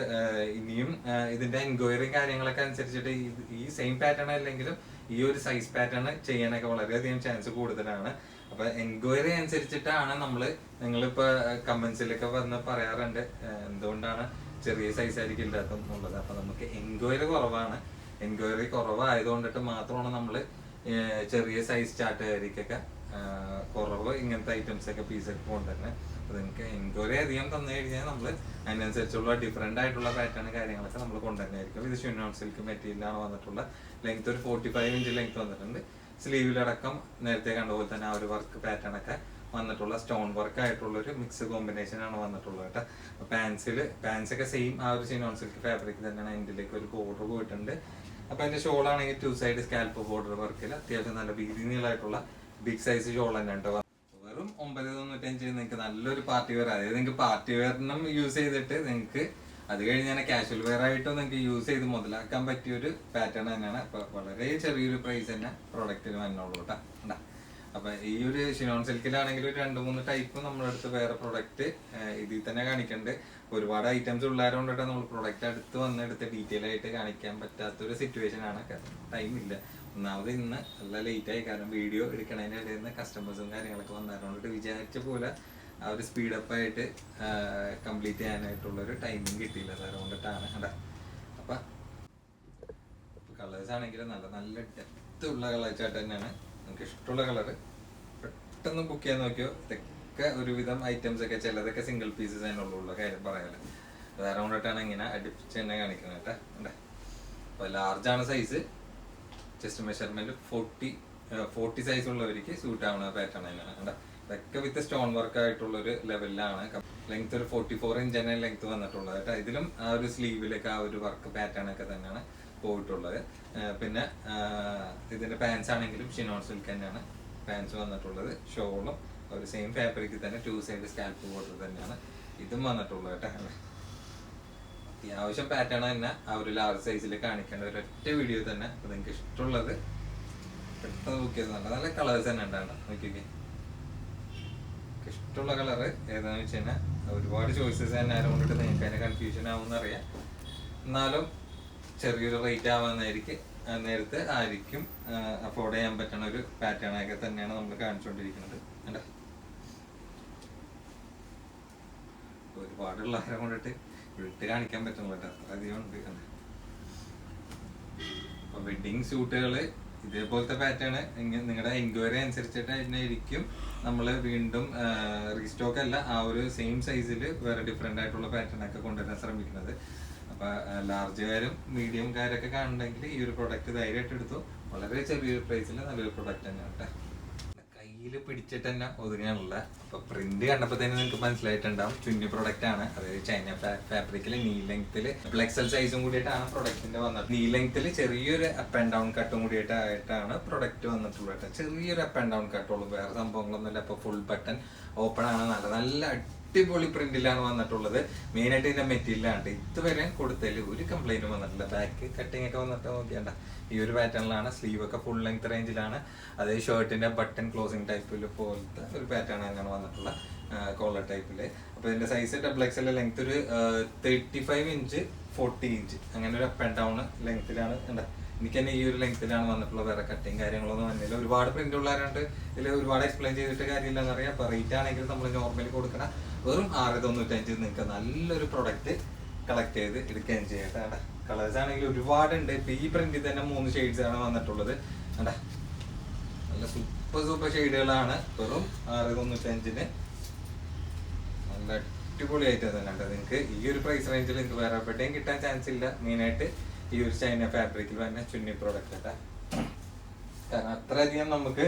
ഇനിയും ഇതിന്റെ എൻക്വയറി കാര്യങ്ങളൊക്കെ അനുസരിച്ചിട്ട് ഈ സെയിം പാറ്റേൺ അല്ലെങ്കിലും ഈ ഒരു സൈസ് പാറ്റേൺ ചെയ്യാനൊക്കെ വളരെയധികം ചാൻസ് കൂടുതലാണ്. അപ്പൊ എൻക്വയറി അനുസരിച്ചിട്ടാണ് നിങ്ങളിപ്പോ കമന്റ്സിലൊക്കെ വന്ന് പറയാറുണ്ട് എന്തുകൊണ്ടാണ് ചെറിയ സൈസ് ആയിരിക്കും ഇല്ലാത്തത്. അപ്പൊ നമുക്ക് എൻക്വയറി കുറവാണ്. എൻക്വയറി കുറവായതുകൊണ്ടിട്ട് മാത്രമാണ് നമ്മള് ചെറിയ സൈസ് ചാർട്ടുകാരിക്കൊക്കെ കുറവ് ഇങ്ങനത്തെ ഐറ്റംസ് ഒക്കെ പീസൊക്കെ കൊണ്ടുതന്നെ. അപ്പൊ നിങ്ങൾക്ക് എൻക്വയറി അധികം തന്നു കഴിഞ്ഞാൽ നമ്മൾ അതിനനുസരിച്ചുള്ള ഡിഫറെന്റ് ആയിട്ടുള്ള പാറ്റേൺ കാര്യങ്ങളൊക്കെ നമ്മൾ കൊണ്ടുതന്നെയായിരിക്കും. ഇത് ഷിനോൺ സിൽക്ക് മെറ്റീരിയലാണ് വന്നിട്ടുള്ള. ലെങ്ത് ഒരു 45 ഇഞ്ച് ലെങ്ത് വന്നിട്ടുണ്ട്. സ്ലീവിലടക്കം നേരത്തെ കണ്ടപോലെ തന്നെ ആ ഒരു വർക്ക് പാറ്റേൺ ഒക്കെ വന്നിട്ടുള്ള സ്റ്റോൺ വർക്ക് ആയിട്ടുള്ള ഒരു മിക്സ് കോമ്പിനേഷൻ ആണ് വന്നിട്ടുള്ളത് കേട്ടോ. പാൻസ് ഒക്കെ സെയിം ആ ഒരു ഷിനോൺ സിൽക്ക് ഫാബ്രിക് തന്നെയാണ്. എൻഡിലേക്ക് ഒരു ബോർഡർ പോയിട്ടുണ്ട്. അപ്പൊ അതിന്റെ ഷോൾ ആണെങ്കിൽ 2 സൈഡ് സ്കാൽപ്പ് ബോർഡർ വർക്കിൽ അത്യാവശ്യം നല്ല വീതി നീളമായിട്ടുള്ള ബിഗ് സൈസ് ഷോൾ തന്നെ ഉണ്ട്. വെറും 995 നിങ്ങൾക്ക് നല്ലൊരു പാർട്ടി വെയർ, അതായത് നിങ്ങൾക്ക് പാർട്ടി വെയറിനും യൂസ് ചെയ്തിട്ട് നിങ്ങൾക്ക് അത് കഴിഞ്ഞാൽ കാഷ്വൽ വെയർ ആയിട്ടും നിങ്ങൾക്ക് യൂസ് ചെയ്ത് മുതലാക്കാൻ പറ്റിയ ഒരു പാറ്റേൺ തന്നെയാണ്. അപ്പൊ വളരെ ചെറിയൊരു പ്രൈസ് തന്നെ പ്രൊഡക്റ്റിന് വന്നുള്ളൂ കേട്ടോ. അപ്പൊ ഈ ഒരു ഷിനോൺ സിൽക്കിലാണെങ്കിൽ ഒരു 2-3 ടൈപ്പ് നമ്മുടെ അടുത്ത് വേറെ പ്രൊഡക്റ്റ് ഇതിൽ തന്നെ കാണിക്കുന്നുണ്ട്. ഒരുപാട് ഐറ്റംസ് ഉള്ളതുകൊണ്ടിട്ട് നമ്മൾ പ്രൊഡക്റ്റ് അടുത്ത് വന്നെടുത്ത് ഡീറ്റെയിൽ ആയിട്ട് കാണിക്കാൻ പറ്റാത്തൊരു സിറ്റുവേഷൻ ആണ്. ടൈം ഇല്ല. ഒന്നാമത് ഇന്ന് നല്ല ലേറ്റ് ആയി. കാരണം വീഡിയോ എടുക്കണതിൻ്റെ ഇടയിൽ നിന്ന് കസ്റ്റമേഴ്സും കാര്യങ്ങളൊക്കെ വന്നതുകൊണ്ടിട്ട് വിചാരിച്ച പോലെ ആ ഒരു സ്പീഡപ്പ് ആയിട്ട് കംപ്ലീറ്റ് ചെയ്യാനായിട്ടുള്ളൊരു ടൈമിങ് കിട്ടിയില്ല. അതുകൊണ്ടിട്ടാണ് കേട്ടോ. അപ്പൊ കളേഴ്സ് ആണെങ്കിൽ നല്ല നല്ല ഡെപ്ത് ഉള്ള കളർ ചാർട്ട് തന്നെയാണ്. നിങ്ങൾക്ക് ഇഷ്ടമുള്ള കളർ പെട്ടെന്ന് ബുക്ക് ചെയ്യാൻ നോക്കിയോ. ഇതൊക്കെ ഒരുവിധം ഐറ്റംസ് ഒക്കെ ചിലതൊക്കെ സിംഗിൾ പീസസ് അതിനുള്ള കാര്യം പറയാമല്ലോ. വേറെ കൊണ്ടിട്ടാണ് ഇങ്ങനെ അടുപ്പിച്ച് തന്നെ കാണിക്കുന്നത് കേട്ടോ. അപ്പൊ ലാർജ് ആണ് സൈസ്. ചെസ്റ്റ് മെഷർമെന്റ് 40 സൈസ് ഉള്ളവർക്ക് സൂട്ട് ആവുന്ന പാറ്റേൺ തന്നെയാണ്. ഇതൊക്കെ വിത്ത് സ്റ്റോൺ വർക്ക് ആയിട്ടുള്ള ഒരു ലെവലിലാണ്. ലെങ്ത് ഒരു 44 ഇഞ്ച് തന്നെ ലെങ്ത് വന്നിട്ടുള്ളത് കേട്ടോ. ഇതിലും ആ ഒരു സ്ലീവിലൊക്കെ ആ ഒരു വർക്ക് പാറ്റേൺ ഒക്കെ തന്നെയാണ് പോയിട്ടുള്ളത്. പിന്നെ ഇതിന്റെ പാൻസ് ആണെങ്കിലും ഷിനോൺ സിൽക്ക് തന്നെയാണ് പാൻസ് വന്നിട്ടുള്ളത്. ഷോളും ഒരു സെയിം ഫാബ്രിക്കിൽ തന്നെ 2 സൈഡ് സ്കാൽപ്പ് ബോർഡർ തന്നെയാണ് ഇതും വന്നിട്ടുള്ളത് കേട്ടോ. അത്യാവശ്യം പാറ്റേൺ തന്നെ ആ ഒരു ലാർജ് സൈസിൽ കാണിക്കേണ്ട ഒരൊറ്റ വീഡിയോ തന്നെ. അപ്പൊ നിങ്ങൾക്ക് ഇഷ്ടമുള്ളത് പെട്ടെന്ന് ബുക്ക് ചെയ്ത് നല്ല കളേഴ്സ് തന്നെ ഉണ്ടാകണ്ട. നോക്കിയൊക്കെ ഇഷ്ടമുള്ള കളർ ഏതാണെന്ന് വെച്ച് കഴിഞ്ഞാൽ ഒരുപാട് ചോയ്സസ് തന്നെ ആയതുകൊണ്ടിട്ട് നിങ്ങൾക്ക് അതിന് കൺഫ്യൂഷൻ ആവുമെന്നറിയാം. എന്നാലും ചെറിയൊരു റേറ്റ് ആവാന്നായിരിക്കും നേരത്തെ ആയിരിക്കും അഫോർഡ് ചെയ്യാൻ പറ്റുന്ന ഒരു പാറ്റേൺ ഒക്കെ തന്നെയാണ് നമ്മൾ കാണിച്ചുകൊണ്ടിരിക്കുന്നത്. ഒരുപാടുള്ളവരെ കൊണ്ടിട്ട് വിട്ട് കാണിക്കാൻ പറ്റുന്നില്ല കേട്ടോ. അത്ര അധികം ഉണ്ട്. അപ്പൊ വെഡിങ് സ്യൂട്ടുകള് ഇതേപോലത്തെ പാറ്റേൺ നിങ്ങളുടെ എൻക്വയറി അനുസരിച്ചിട്ട് തന്നെയായിരിക്കും നമ്മൾ വീണ്ടും റീസ്റ്റോക്ക് അല്ല ആ ഒരു സെയിം സൈസിൽ വേറെ ഡിഫറെന്റ് ആയിട്ടുള്ള പാറ്റേൺ ഒക്കെ കൊണ്ടുവരാൻ ശ്രമിക്കുന്നത്. അപ്പൊ ലാർജുകാരും മീഡിയംകാരൊക്കെ കാണുന്നുണ്ടെങ്കിൽ ഈ ഒരു പ്രൊഡക്റ്റ് ധൈര്യമായിട്ട് എടുത്തു. വളരെ ചെറിയൊരു പ്രൈസിൽ നല്ലൊരു പ്രൊഡക്റ്റ് തന്നെയാണ് കേട്ടോ. കയ്യിൽ പിടിച്ചിട്ട് തന്നെ ഒതുങ്ങാനുള്ള. അപ്പൊ പ്രിന്റ് കണ്ടപ്പോ തന്നെ നിങ്ങൾക്ക് മനസ്സിലായിട്ടുണ്ടാവും ചുന്നി പ്രൊഡക്റ്റ് ആണ്. അതായത് ചൈന ഫാബ്രിക്കിൽ നീ ലെങ്ത്തിൽ എക്സൽ സൈസും കൂടിയിട്ടാണ് പ്രൊഡക്റ്റിന്റെ വന്നത്. നീ ലെങ്ത്തിൽ ചെറിയൊരു അപ്പ് ആൻഡ് ഡൗൺ കട്ടും കൂടിയിട്ടാണ് പ്രൊഡക്റ്റ് വന്നിട്ടുള്ളത്. ചെറിയൊരു അപ്പ് ആൻഡ് ഡൗൺ കട്ടുള്ളൂ, വേറെ സംഭവങ്ങളൊന്നുമില്ല. അപ്പൊ ഫുൾ ബട്ടൺ ഓപ്പൺ ആണ്. നല്ല അടിപൊളി പ്രിന്റിലാണ് വന്നിട്ടുള്ളത്. മെയിൻ ആയിട്ട് ഇതിന്റെ മെറ്റീരിയലാണ്. ഇതുവരെ കൊടുത്തതിൽ ഒരു കംപ്ലൈന്റും വന്നിട്ടില്ല. ബാക്ക് കട്ടിങ് ഒക്കെ വന്നിട്ട് നോക്കിയാണ്ട ഈ ഒരു പാറ്റേണിലാണ്. സ്ലീവ് ഒക്കെ ഫുൾ ലെങ്ത് റേഞ്ചിലാണ്. അതേ ഷർട്ടിന്റെ ബട്ടൺ ക്ലോസിംഗ് ടൈപ്പിൽ പോലത്തെ ഒരു പാറ്റേൺ തന്നെയാണ് വന്നിട്ടുള്ള കോളർ ടൈപ്പില്. അപ്പൊ ഇതിന്റെ സൈസ് XL ലെങ്ത് ഒരു 35 ഇഞ്ച് 40 ഇഞ്ച് അങ്ങനെ ഒരു അപ്പ് ആൻഡ് ഡൗൺ ലെങ്ത്തിലാണ്. എനിക്ക് തന്നെ ഈ ഒരു ലെങ്ത്തിലാണ് വന്നിട്ടുള്ള. വേറെ കട്ടിങ് കാര്യങ്ങളൊന്നും വന്നില്ല. ഒരുപാട് പ്രിന്റ് ഉള്ളവരുണ്ട്. ഇതിൽ ഒരുപാട് എക്സ്പ്ലെയിൻ ചെയ്തിട്ട് കാര്യമില്ലെന്ന് അറിയാം. അപ്പൊ റേറ്റ് ആണെങ്കിൽ നമ്മൾ നോർമലി കൊടുക്കണം വെറും 695 നിങ്ങൾക്ക് നല്ലൊരു പ്രൊഡക്റ്റ് കളക്ട് ചെയ്ത് എടുക്കുകയും ചെയ്യാം. കളേഴ്സ് ആണെങ്കിൽ ഒരുപാടുണ്ട്. ഇപ്പൊ ഈ പ്രിന്റിൽ തന്നെ 3 ഷെയ്ഡ്സ് ആണ് വന്നിട്ടുള്ളത്. നല്ല സൂപ്പർ ഷെയ്ഡുകളാണ്. വെറും 695 നല്ല അടിപൊളിയായിട്ട് തന്നെ ഉണ്ട്. നിങ്ങൾക്ക് ഈ ഒരു പ്രൈസ് റേഞ്ചിൽ നിങ്ങൾക്ക് വേറെ എവിടെയും കിട്ടാൻ ചാൻസ് ഇല്ല. മെയിനായിട്ട് ഈ ഒരു ചൈന ഫാബ്രിക്കിൽ തന്നെ ചുന്നി പ്രോഡക്റ്റ് അല്ല. കാരണം അത്രയധികം നമുക്ക്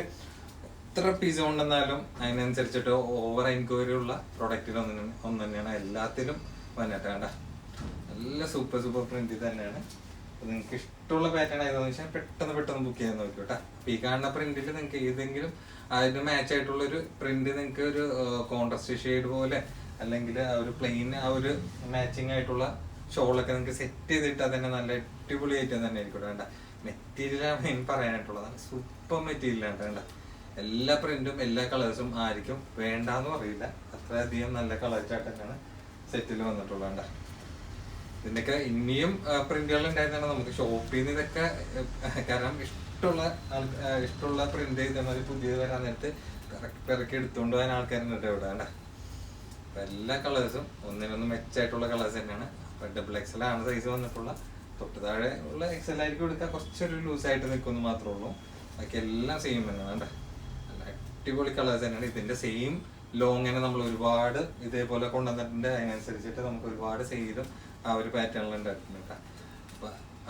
എത്ര പീസ് കൊണ്ടെന്നാലും അതിനനുസരിച്ചിട്ട് ഓവർ എൻക്വയറി ഉള്ള പ്രൊഡക്റ്റിൽ ഒന്ന് തന്നെയാണ് എല്ലാത്തിലും വന്നിട്ട്. നല്ല സൂപ്പർ പ്രിന്റ് തന്നെയാണ്. നിങ്ങൾക്ക് ഇഷ്ടമുള്ള പാറ്റേൺ ആയതെന്ന് വെച്ചാൽ പെട്ടെന്ന് ബുക്ക് ചെയ്യാൻ നോക്കിയോട്ടാ. അപ്പൊ ഈ കാണുന്ന പ്രിന്റിൽ നിങ്ങൾക്ക് ഏതെങ്കിലും അതിന് മാച്ച് ആയിട്ടുള്ള ഒരു പ്രിന്റ് നിങ്ങൾക്ക് ഒരു കോൺട്രാസ്റ്റ് ഷെയ്ഡ് പോലെ അല്ലെങ്കിൽ ആ ഒരു പ്ലെയിൻ ആ ഒരു മാച്ചിങ് ആയിട്ടുള്ള ഷോളൊക്കെ നിങ്ങൾക്ക് സെറ്റ് ചെയ്തിട്ട് തന്നെ നല്ല അടിപൊളിയായിട്ട് തന്നെ ആയിരിക്കും. വേണ്ട മെറ്റീരിയലാണ് മെയിൻ പറയാനായിട്ടുള്ളത്. സൂപ്പർ മെറ്റീരിയലാണ്. വേണ്ട എല്ലാ പ്രിന്റും എല്ലാ കളേഴ്സും ആയിരിക്കും വേണ്ടാന്ന് പറയില്ല. അത്രയധികം നല്ല കളർ ചാർട്ട് തന്നെയാണ് സെറ്റിൽ വന്നിട്ടുള്ളത്. വേണ്ട ഇതിന്റെയൊക്കെ ഇനിയും പ്രിന്റുകൾ ഉണ്ടായിരുന്നാണ് നമുക്ക് ഷോപ്പിൽ നിന്ന് ഇതൊക്കെ, കാരണം ഇഷ്ടമുള്ള പ്രിന്റ് ഇതേമാതിരി പുതിയത് വരാൻ നേരത്ത് പിറക്കി എടുത്തുകൊണ്ട് പോകാൻ ആൾക്കാരുണ്ട് ഇവിടെ. വേണ്ട അപ്പൊ എല്ലാ കളേഴ്സും ഒന്നിനൊന്നും മെച്ചായിട്ടുള്ള കളേഴ്സ് തന്നെയാണ്. അപ്പൊ XXL ആണ് സൈസ് വന്നിട്ടുള്ള. തൊട്ട് താഴെ ഉള്ള XL ആയിരിക്കും എടുക്കുക, കുറച്ചൊരു ലൂസായിട്ട് നിൽക്കുമെന്ന് മാത്രമേ ഉള്ളൂ. ബാക്കി എല്ലാം സെയിം തന്നെയാണ്. വേണ്ട നല്ല അടിപൊളി കളേഴ്സ് തന്നെയാണ്. ഇതിന്റെ സെയിം ലോങ്ങിനെ നമ്മൾ ഒരുപാട് ഇതേപോലെ കൊണ്ടുവന്നിട്ടുണ്ട്. അതിനനുസരിച്ചിട്ട് നമുക്ക് ഒരുപാട് സെയിലും ആ ഒരു പാറ്റേണിൽ ഉണ്ടായിട്ടുണ്ട്. അപ്പൊ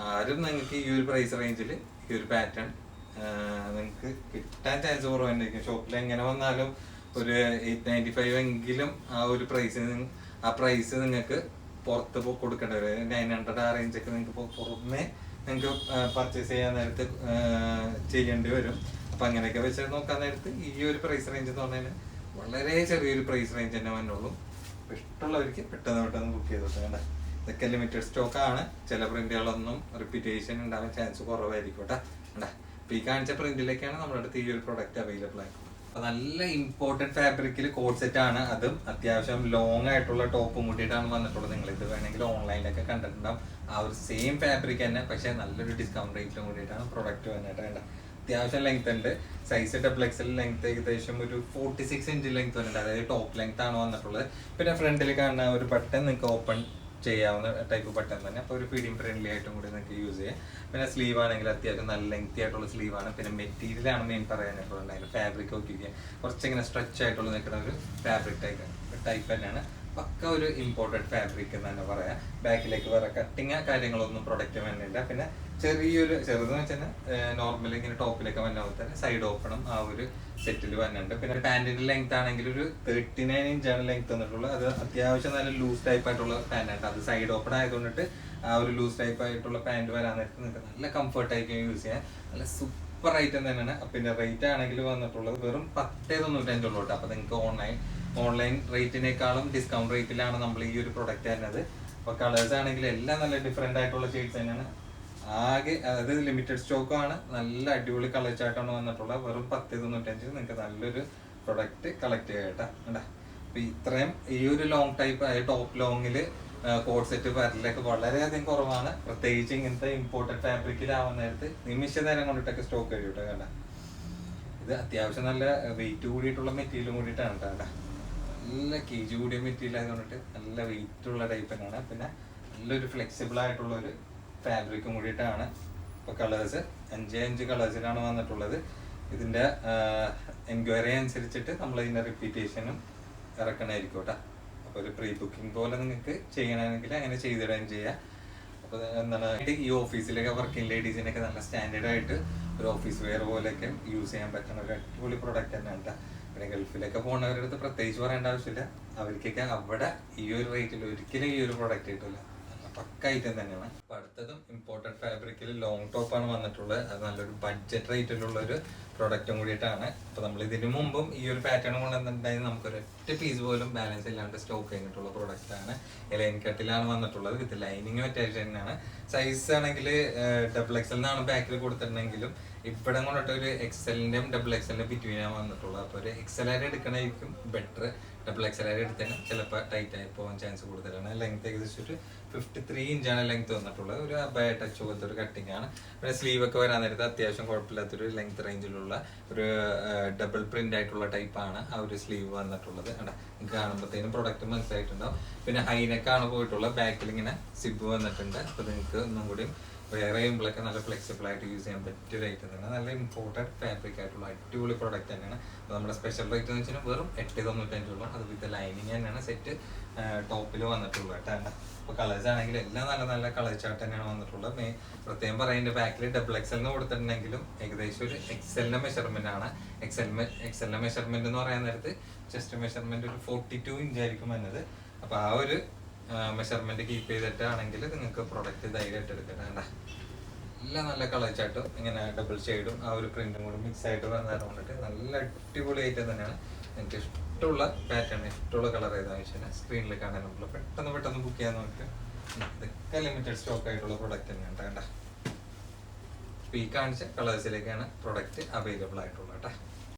ആരും നിങ്ങൾക്ക് ഈ ഒരു പ്രൈസ് റേഞ്ചിൽ ഈ ഒരു പാറ്റേൺ നിങ്ങൾക്ക് കിട്ടാൻ ചാൻസ് കുറവായിരിക്കും. ഷോപ്പിൽ എങ്ങനെ വന്നാലും ഒരു 895 എങ്കിലും ആ ഒരു പ്രൈസ് നിങ്ങൾക്ക് പുറത്ത് കൊടുക്കേണ്ടി വരും. 900 ആ റേഞ്ചൊക്കെ നിങ്ങൾക്ക് പുറമെ നിങ്ങൾക്ക് പർച്ചേസ് ചെയ്യാൻ നേരത്ത് ചെയ്യേണ്ടി വരും. അപ്പൊ അങ്ങനെയൊക്കെ വെച്ച് നോക്കാൻ നേരത്ത് ഈ ഒരു പ്രൈസ് റേഞ്ച് എന്ന് പറഞ്ഞാൽ വളരെ ചെറിയൊരു പ്രൈസ് റേഞ്ച് തന്നെ വന്നുള്ളൂ. ഇഷ്ടമുള്ളവർക്ക് പെട്ടെന്ന് ബുക്ക് ചെയ്തോട്ടെ. വേണ്ട ഇതൊക്കെ ലിമിറ്റഡ് സ്റ്റോക്ക് ആണ്. ചില പ്രിന്റുകളൊന്നും റിപ്പീറ്റേഷൻ ഉണ്ടാവാൻ ചാൻസ് കുറവായിരിക്കും കേട്ടോ. വേണ്ട ഇപ്പൊ ഈ കാണിച്ച പ്രിന്റിലേക്കാണ് നമ്മുടെ അടുത്ത് ഈ ഒരു പ്രൊഡക്റ്റ് അവൈലബിൾ ആയിട്ടുള്ളത്. അപ്പൊ നല്ല ഇമ്പോർട്ടന്റ് ഫാബ്രിക്കിൽ കോഡ് സെറ്റ് ആണ്. അതും അത്യാവശ്യം ലോങ് ആയിട്ടുള്ള ടോപ്പും കൂട്ടിയിട്ടാണ് വന്നിട്ടുള്ളത്. നിങ്ങൾ ഇത് വേണമെങ്കിൽ ഓൺലൈനിലൊക്കെ കണ്ടിട്ടുണ്ടാവും. ആ ഒരു സെയിം ഫാബ്രിക് തന്നെ, പക്ഷെ നല്ലൊരു ഡിസ്കൗണ്ട് റേറ്റിലും കൂടിയിട്ടാണ് പ്രൊഡക്റ്റ് വന്നിട്ട്. വേണ്ട അത്യാവശ്യം ലെങ്ത് ഉണ്ട്. സൈസ് XXL ലെങ്ത് ഏകദേശം ഒരു 46 ഇഞ്ച് ലെങ്ത് വരുന്നുണ്ട്. അതായത് ടോപ്പ് ലെങ്ത് ആണ് വന്നിട്ടുള്ളത്. പിന്നെ ഫ്രണ്ടിൽ കാണുന്ന ഒരു ബട്ടൺ നിങ്ങൾക്ക് ഓപ്പൺ ചെയ്യാവുന്ന ടൈപ്പ് ബട്ടൺ തന്നെ. അപ്പോൾ ഒരു ഫീഡിങ് ഫ്രണ്ട്ലി ആയിട്ടും കൂടി നിങ്ങൾക്ക് യൂസ് ചെയ്യാം. പിന്നെ സ്ലീവ് ആണെങ്കിൽ അത്യാവശ്യം നല്ല ലെങ്തി ആയിട്ടുള്ള സ്ലീവാണ്. പിന്നെ മെറ്റീരിയൽ ആണ് മെയിൻ പറയാനായിട്ടുള്ളത്. അതിൻ്റെ ഫാബ്രിക് നോക്കിയിരിക്കുക, കുറച്ചിങ്ങനെ സ്ട്രെച്ച് ആയിട്ടുള്ള നിൽക്കുന്ന ഒരു ഫാബ്രിക് ടൈപ്പ് തന്നെയാണ്. പക്ക ഒരു ഇമ്പോർട്ടഡ് ഫാബ്രിക് എന്ന് തന്നെ പറയാം. ബാക്കിലേക്ക് വേറെ കട്ടിങ് കാര്യങ്ങളൊന്നും പ്രൊഡക്റ്റ് വരുന്നില്ല. പിന്നെ ചെറുതെന്ന് വെച്ചാൽ നോർമലി ഇങ്ങനെ ടോപ്പിലേക്ക് വന്ന പോലെ തന്നെ സൈഡ് ഓപ്പണും ആ ഒരു സെറ്റിൽ വന്നിട്ടുണ്ട്. പിന്നെ പാന്റിന്റെ ലെങ്ത് ആണെങ്കിൽ ഒരു 39 ഇഞ്ചാണ് ലെങ്ത് വന്നിട്ടുള്ളത്. അത് അത്യാവശ്യം നല്ല ലൂസ് ടൈപ്പ് ആയിട്ടുള്ള പാന്റ്. അത് സൈഡ് ഓപ്പൺ ആയതുകൊണ്ടിട്ട് ആ ഒരു ലൂസ് ടൈപ്പ് ആയിട്ടുള്ള പാന്റ് വരാൻ നേരത്തെ നിങ്ങൾക്ക് നല്ല കംഫർട്ട് ആയിരിക്കും യൂസ് ചെയ്യാൻ. നല്ല സൂപ്പർ ഐറ്റം തന്നെയാണ്. പിന്നെ റേറ്റ് ആണെങ്കിൽ വന്നിട്ടുള്ളത് വെറും 10.95 ഉള്ളൂ. അപ്പൊ നിങ്ങൾക്ക് ഓൺലൈൻ റേറ്റിനേക്കാളും ഡിസ്കൗണ്ട് റേറ്റിലാണ് നമ്മൾ ഈ ഒരു പ്രൊഡക്റ്റ് തരുന്നത്. അപ്പൊ കളേഴ്സ് ആണെങ്കിൽ എല്ലാം നല്ല ഡിഫറെന്റ് ആയിട്ടുള്ള ഷെയ്ഡ്സ് തന്നെയാണ്. ആകെ അതായത് ലിമിറ്റഡ് സ്റ്റോക്ക് ആണ്. നല്ല അടിപൊളി കളർ ചാർട്ടാണ് വന്നിട്ടുള്ളത്. വെറും 10.95 നിങ്ങൾക്ക് നല്ലൊരു പ്രൊഡക്റ്റ് കളക്ട് ചെയ്യാം. അപ്പൊ ഇത്രയും ഈ ഒരു ലോങ് ടൈപ്പ് ടോപ്പ് ലോങ്ങില് കോഡ് സെറ്റ് വരലൊക്കെ വളരെയധികം കുറവാണ്. പ്രത്യേകിച്ച് ഇങ്ങനത്തെ ഇമ്പോർട്ടഡ് ഫാബ്രിക്കിലാവുന്ന നേരത്ത് നിമിഷ നേരം കൊണ്ടിട്ടൊക്കെ സ്റ്റോക്ക് കഴിയൂട്ടോ. കണ്ട ഇത് അത്യാവശ്യം നല്ല വെയിറ്റ് കൂടിയിട്ടുള്ള മെറ്റീരിയലും കൂടിയിട്ടാണ് കേട്ടോ. നല്ല KG കൂടിയ മെറ്റീരിയൽ ആയതുകൊണ്ടിട്ട് നല്ല വെയിറ്റ് ഉള്ള ടൈപ്പ് തന്നെയാണ്. പിന്നെ നല്ലൊരു ഫ്ലെക്സിബിൾ ആയിട്ടുള്ള ഒരു ഫാബ്രിക്കും കൂടിയിട്ടാണ്. ഇപ്പൊ കളേഴ്സ് 5 കളേഴ്സിലാണ് വന്നിട്ടുള്ളത്. ഇതിന്റെ എൻക്വയറി അനുസരിച്ചിട്ട് നമ്മൾ ഇതിന്റെ റിപ്പീറ്റേഷനും ഇറക്കണമായിരിക്കും കേട്ടോ. അപ്പൊ ഒരു പ്രീ ബുക്കിംഗ് പോലെ നിങ്ങൾക്ക് ചെയ്യണമെങ്കിൽ അങ്ങനെ ചെയ്തിടുകയും ചെയ്യാം. അപ്പൊ എന്താണ് ഈ ഓഫീസിലൊക്കെ വർക്കിംഗ് ലേഡീസിനൊക്കെ നല്ല സ്റ്റാൻഡേർഡ് ആയിട്ട് ഒരു ഓഫീസ് വെയർ പോലെയൊക്കെ യൂസ് ചെയ്യാൻ പറ്റുന്ന ഒരു അടിപൊളി പ്രൊഡക്റ്റ് തന്നെയാണ് കേട്ടോ. പിന്നെ ഗൾഫിലൊക്കെ പോകുന്നവരുടെ അടുത്ത് പ്രത്യേകിച്ച് പറയേണ്ട ആവശ്യമില്ല. അവർക്കൊക്കെ അവിടെ ഈ ഒരു റേറ്റിൽ ഒരിക്കലും ഈ ഒരു പ്രൊഡക്റ്റ് കിട്ടില്ല. പക്ക ഐറ്റം തന്നെയാണ്. അപ്പൊ അടുത്തതും ഇമ്പോർട്ടന്റ് ഫാബ്രിക്കിൽ ലോങ് ടോപ്പ് ആണ് വന്നിട്ടുള്ളത്. അത് നല്ലൊരു ബഡ്ജറ്റ് റേറ്റിലുള്ള ഒരു പ്രൊഡക്റ്റും കൂടിയിട്ടാണ്. അപ്പൊ നമ്മൾ ഇതിനു മുമ്പും ഈ ഒരു പാറ്റേൺ കൊണ്ടുവന്നിട്ടുണ്ടായി നമുക്ക് ഒരൊറ്റ പീസ് പോലും ബാലൻസ് ഇല്ലാണ്ട് സ്റ്റോക്ക് കഴിഞ്ഞിട്ടുള്ള പ്രൊഡക്റ്റ് ആണ്. ലൈൻ കട്ടിലാണ് വന്നിട്ടുള്ളത്. വിത്ത് ലൈനിങ് അറ്റാച്ച് തന്നെയാണ്. സൈസ് ആണെങ്കിൽ XXL എന്നാണ് ബാക്കിൽ കൊടുത്തിട്ടുണ്ടെങ്കിലും ഇവിടെ കൊണ്ടിട്ട് ഒരു XL-ന്റെയും XXL-ന്റെ ബിറ്റ്വീനാണ് വന്നിട്ടുള്ളത്. അപ്പൊ ഒരു XL ആയിട്ട് എടുക്കണമായിരിക്കും ബെറ്റർ. XXL ആയിട്ട് എടുത്താൽ ചിലപ്പോൾ ടൈറ്റ് ആയി പോകാൻ ചാൻസ് കൂടുതലാണ്. ലെങ്ത് ഏകദേശം ഒരു 53 ഇഞ്ചാണ് ലെങ്ത് വന്നിട്ടുള്ളത്. ഒരു അബായ ടച്ച് പോലത്തെ ഒരു കട്ടിങ് ആണ്. പിന്നെ സ്ലീവ് ഒക്കെ വരാൻ നേരത്തെ അത്യാവശ്യം കുഴപ്പമില്ലാത്തൊരു ലെങ്ത് റേഞ്ചിലുള്ള ഒരു ഡബിൾ പ്രിന്റ് ആയിട്ടുള്ള ടൈപ്പാണ് ആ ഒരു സ്ലീവ് വന്നിട്ടുള്ളത്. കാണുമ്പോഴത്തേനും പ്രൊഡക്റ്റ് മനസ്സിലായിട്ടുണ്ടാവും. പിന്നെ ഹൈനെക്കാണ് പോയിട്ടുള്ളത്. ബാക്കിൽ ഇങ്ങനെ സിബ് വന്നിട്ടുണ്ട്. അപ്പൊ നിങ്ങൾക്ക് ഒന്നും കൂടി വെയർ ചെയ്യുമ്പോഴൊക്കെ നല്ല ഫ്ലെക്സിബിൾ ആയിട്ട് യൂസ് ചെയ്യാൻ പറ്റിയ റേറ്റ് തന്നെ. നല്ല ഇമ്പോർട്ടൻറ്റ് ഫാബ്രിക് ആയിട്ടുള്ള അടിപൊളി പ്രൊഡക്റ്റ് തന്നെയാണ്. അപ്പോൾ നമ്മുടെ സ്പെഷ്യൽ റേറ്റ് എന്ന് വെച്ചാൽ വെറും 8.95 ഉള്ളൂ. അത് വിത്ത് ലൈനിങ് തന്നെയാണ് സെറ്റ് ടോപ്പിൽ വന്നിട്ടുള്ളത് കേട്ടോ. അപ്പോൾ കളേഴ്സ് ആണെങ്കിൽ എല്ലാം നല്ല നല്ല കളർ ചാർട്ട് തന്നെയാണ് വന്നിട്ടുള്ളത്. പ്രത്യേകം പറയുന്നത് ബാക്കിൽ XXL കൊടുത്തിട്ടുണ്ടെങ്കിലും ഏകദേശം ഒരു XL-ന്റെ മെഷർമെന്റ് ആണ്. XL-ന്റെ മെഷർമെന്റ് എന്ന് പറയാൻ നേരത്ത് ചെസ്റ്റ് മെഷർമെന്റ് ഒരു 42 ഇഞ്ചായിരിക്കും വന്നത്. അപ്പോൾ ആ ഒരു മെഷർമെന്റ് കീപ്പ് ചെയ്തിട്ടാണെങ്കിൽ നിങ്ങൾക്ക് പ്രൊഡക്റ്റ് ധൈര്യമായിട്ട് എടുക്കാം. എല്ലാം നല്ല കളർ ചാട്ടും ഇങ്ങനെ ഡബിൾ ഷെയ്ഡും ആ ഒരു പ്രിന്റും കൂടി മിക്സ് ആയിട്ട് വന്നത് കൊണ്ടിട്ട് നല്ല അടിപൊളി ഐറ്റം തന്നെയാണ്. എനിക്ക് ഇഷ്ടമുള്ള പാറ്റേൺ, ഇഷ്ടമുള്ള കളർ ഏതാണെന്ന് വെച്ച് കഴിഞ്ഞാൽ സ്ക്രീനിൽ കാണാൻ നമ്മൾ പെട്ടെന്ന് ബുക്ക് ചെയ്യാൻ നോക്കുക. ഇതൊക്കെ ലിമിറ്റഡ് സ്റ്റോക്ക് ആയിട്ടുള്ള പ്രൊഡക്റ്റ് തന്നെയാണ് കേട്ടോ. ഈ കാണിച്ച കളേഴ്സിലേക്കാണ് പ്രൊഡക്റ്റ് അവൈലബിൾ ആയിട്ടുള്ളത് കേട്ടോ.